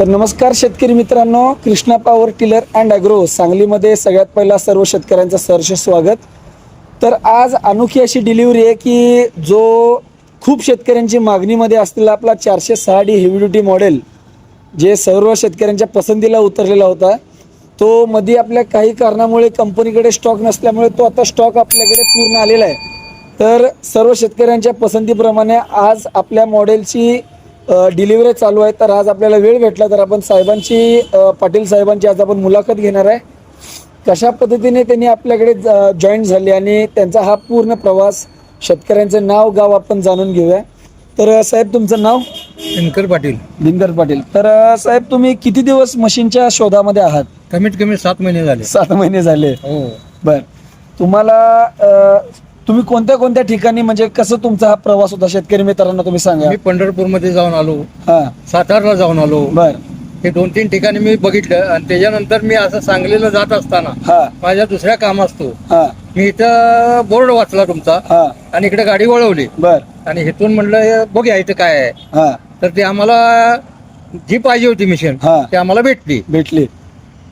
तर नमस्कार शेतकरी मित्रांनो, Krishna power tiller and agro सांगलीमध्ये सगळ्यात पहिला सर्व शेतकऱ्यांचं सहर्ष स्वागत। तर आज अनोखी अशी डिलिव्हरी आहे की जो खूप शेतकऱ्यांची मागणीमध्ये असलेला आपला 406D हेवी ड्युटी मॉडेल जे सर्व शेतकऱ्यांच्या पसंतीला उतरलेला होता, तो मध्ये आपल्या काही कारणामुळे कंपनीकडे स्टॉक नसल्यामुळे तो आता स्टॉक आपल्याकडे पूर्ण आलेला आहे। तर सर्व शेतकऱ्यांच्या पसंतीप्रमाणे आज आपल्या मॉडेलची डिलिव्हरी चालू आहे। तर आज आपल्याला वेळ भेटला तर आपण साहेबांची पाटील साहेबांची आज आपण मुलाखत घेणार आहे। कशा पद्धतीने त्यांनी आपल्याकडे जॉईन झाले आणि त्यांचा हा पूर्ण प्रवास, शेतकऱ्यांचं नाव गाव आपण जाणून घेऊया। तर साहेब तुमचं नाव? दिनकर पाटील। दिनकर पाटील। तर साहेब तुम्ही किती दिवस मशीनच्या शोधामध्ये आहात? कमीत कमी 7 महिने झाले। 7 महिने झाले। हो। बर, तुम्हाला तुम्ही कोणत्या कोणत्या ठिकाणी म्हणजे कसं तुमचा हा प्रवास होता शेतकरी मित्रांना तुम्ही सांगा। मी पंढरपूर मध्ये जाऊन आलो, हा, सातारला जाऊन आलो। बर, हे 2-3 ठिकाणी मी बघितलं आणि त्याच्यानंतर मी असं सांगलीला जात असताना हा, माझ्या दुसऱ्या काम असतो, हा, मी इथं बोर्ड वाचला तुमचा हा, आणि इकडे गाडी वळवली बर, आणि इथून म्हणलं बघूया इथं काय आहे। हा, तर ते आम्हाला जी पाहिजे होती मिशन हा, ते आम्हाला भेटली।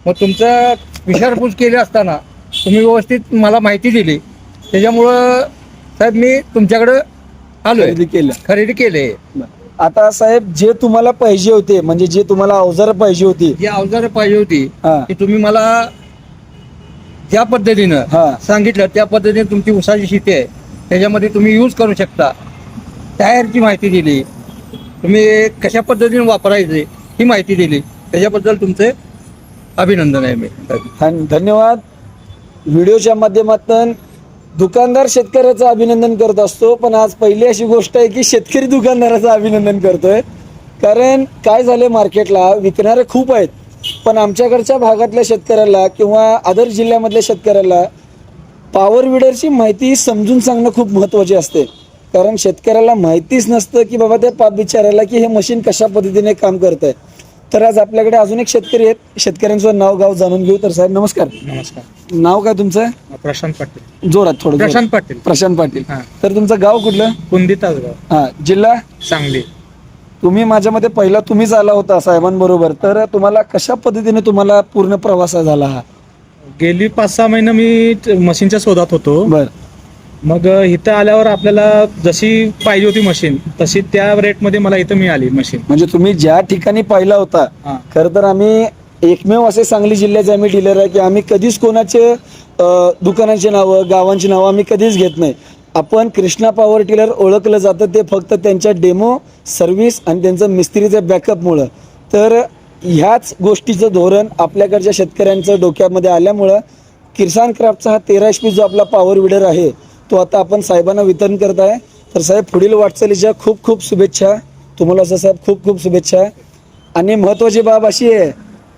मग तुमचं विचारपूस केली असताना तुम्ही व्यवस्थित मला माहिती दिली, त्याच्यामुळं साहेब मी तुमच्याकडे आलोय, खरेदी केले। आता साहेब जे तुम्हाला पाहिजे होते म्हणजे जे तुम्हाला अवजार पाहिजे होती, जी अवजारं पाहिजे होती हा, ती तुम्ही मला ज्या पद्धतीनं हा, सांगितलं त्या पद्धतीने तुमची ऊसाची शेती आहे त्याच्यामध्ये तुम्ही यूज करू शकता, टायरची माहिती दिली, तुम्ही कशा पद्धतीने वापरायचे ही माहिती दिली, त्याच्याबद्दल तुमचे अभिनंदन आहे। मी धन्यवाद। व्हिडिओच्या माध्यमातून दुकानदार शेतकऱ्याचं अभिनंदन करत असतो, पण आज पहिली अशी गोष्ट आहे की शेतकरी दुकानदाराचं अभिनंदन करतोय। कारण काय झाले, मार्केटला विकणारे खूप आहेत, पण आमच्याकडच्या भागातल्या शेतकऱ्याला किंवा अदर जिल्ह्यामधल्या शेतकऱ्याला पॉवर विडरची माहिती समजून सांगणं खूप महत्त्वाचे असते। कारण शेतकऱ्याला माहितीच नसतं की बाबा त्या पाप बिचारायला की हे मशीन कशा पद्धतीने काम करत आहे। तर आज आपल्याकडे अजून एक शेतकरी आहेत, शेतकऱ्यांचं नाव गाव जाणून घेऊ। तर साहेब नमस्कार। नमस्कार। नाव काय तुमचं? प्रशांत पाटील। जोरात थोडं। प्रशांत पाटील। प्रशांत पाटील। हा। तर तुमचं गाव कुठलं? कुंदी तासगाव। हा, जिल्हा सांगली। तुम्ही माझ्या मते पहिला तुम्हीच आला होता साहेबांबरोबर, तर तुम्हाला कशा पद्धतीने तुम्हाला पूर्ण प्रवास झाला हा? गेली 5-6 महिने मी मशीनच्या शोधात होतो। बर, मग इथं आल्यावर आपल्याला जशी पाहिजे होती मशीन तशी त्या रेटमध्ये मला इथं मिळाली मशीन। म्हणजे तुम्ही ज्या ठिकाणी पाहिला होता, हा। खरं तर आम्ही एकमेव असे सांगली जिल्ह्याचे आम्ही डीलर आहे की आम्ही कधीच कोणाचे दुकानाची नावं, गावांची नावं आम्ही कधीच घेत नाही। आपण कृष्णा पॉवर टिलर ओळखलं जातं ते फक्त त्यांच्या डेमो सर्व्हिस आणि त्यांचं मिस्त्रीचं बॅकअपमुळं। तर ह्याच गोष्टीचं धोरण आपल्याकडच्या शेतकऱ्यांचं डोक्यामध्ये आल्यामुळं किसान क्राफ्टचा हा 13 HP जो आपला पॉवर विडर आहे तो आता आपण साहेबांना वितरण करत आहे। तर साहेब पुढील वाटचालीच्या खूप खूप शुभेच्छा तुम्हाला। असं साहेब खूप खूप शुभेच्छा। आणि महत्त्वाची बाब अशी आहे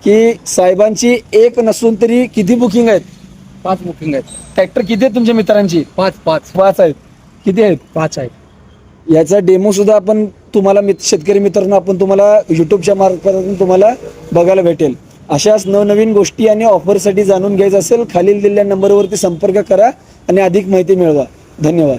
की साहेबांची एक नसून तरी किती बुकिंग आहेत? 5 बुकिंग आहेत। ट्रॅक्टर किती आहेत तुमच्या मित्रांची? 5 आहेत। किती आहेत? 5 आहेत। याचा डेमो सुद्धा आपण तुम्हाला शेतकरी मित्रांनो आपण तुम्हाला युट्यूबच्या मार्फतून तुम्हाला बघायला भेटेल। अशाच नवनवीन गोष्टी आणि ऑफरसाठी जाणून घ्यायचं असेल खालील दिलेल्या नंबरवरती संपर्क करा आणि अधिक माहिती मिळवा। धन्यवाद।